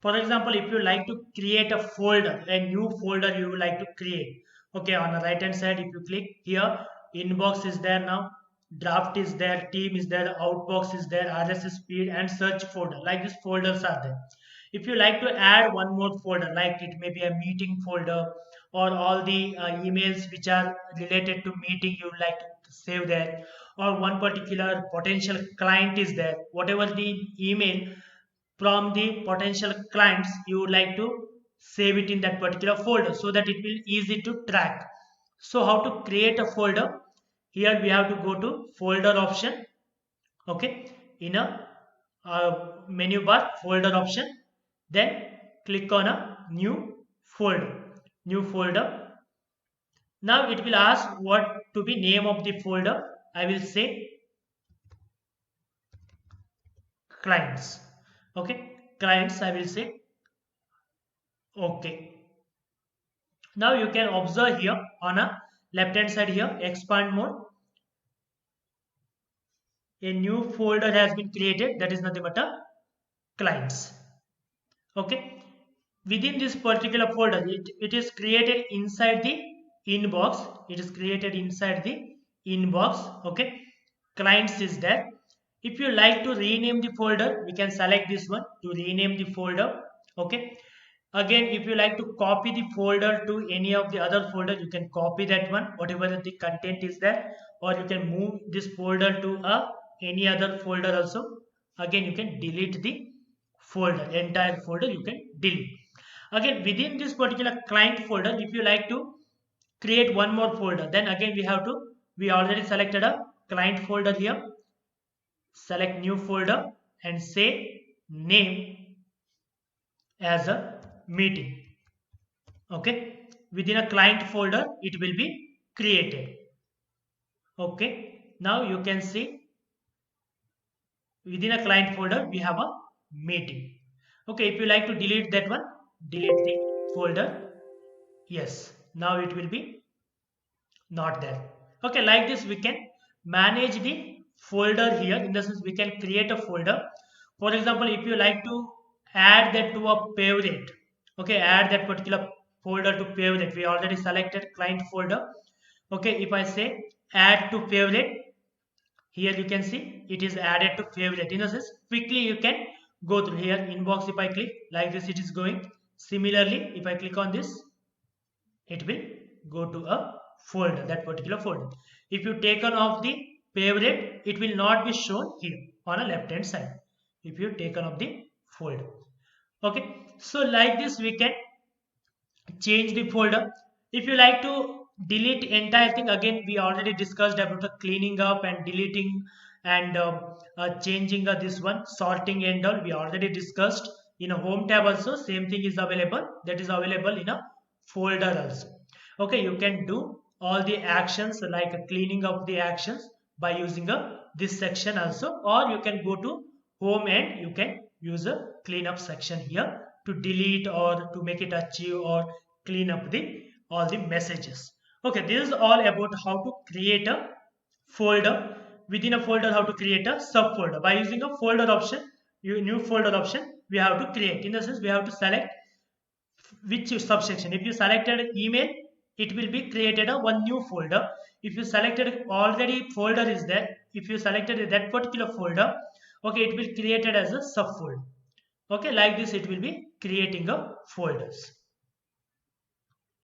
For example, if you like to create a folder, a new folder you would like to create. Okay, on the right hand side, if you click here, inbox is there now, draft is there, team is there, outbox is there, RSS feed and search folder. Like these folders are there. If you like to add one more folder, like it may be a meeting folder or all the emails which are related to meeting, you would like to save there, or one particular potential client is there, whatever the email from the potential clients you would like to save it in that particular folder so that it will easy to track. So how to create a folder? Here we have to go to folder option. Okay, in a menu bar, folder option, then click on a new folder. Now it will ask what to be name of the folder. I will say clients. Okay, clients I will say. Okay, now you can observe here on a left hand side here, expand mode, a new folder has been created, that is nothing but a clients. Okay, within this particular folder, it is created inside the inbox. It is created inside the inbox. Okay, clients is there. If you like to rename the folder, we can select this one to rename the folder. Okay, again, if you like to copy the folder to any of the other folder, you can copy that one, whatever the content is there, or you can move this folder to a any other folder also. Again, you can delete the folder, entire folder you can delete. Again, within this particular client folder, if you like to create one more folder, then again we already selected a client folder here. Select new folder and say name as a meeting. Okay, within a client folder it will be created. Okay, now you can see within a client folder we have a meeting. Okay, if you like to delete that one, delete the folder. Yes, now it will be not there. Okay, like this we can manage the folder here. In the sense, we can create a folder. For example, if you like to add that to a favorite, okay, add that particular folder to favorite. We already selected client folder. Okay, if I say add to favorite, here you can see it is added to favorite. In a sense, quickly you can go through here. Inbox, if I click like this, it is going. Similarly, if I click on this, it will go to a folder, that particular folder. If you take on off the favorite, it will not be shown here on a left hand side if you take on off the folder. Okay, so like this we can change the folder. If you like to delete entire thing, again we already discussed about the cleaning up and deleting and changing this one, sorting and all, we already discussed. In a home tab also same thing is available, that is available in a folder also. Okay, you can do all the actions like cleaning up the actions by using this section also, or you can go to home and you can use a cleanup section here to delete or to make it achieve or clean up the all the messages. Okay, this is all about how to create a folder. Within a folder, how to create a subfolder by using a folder option. New folder option we have to create. In the sense, we have to select which subsection. If you selected email, it will be created a one new folder. If you selected already folder is there, if you selected that particular folder, okay, it will created as a subfolder. Okay, like this it will be creating a folders.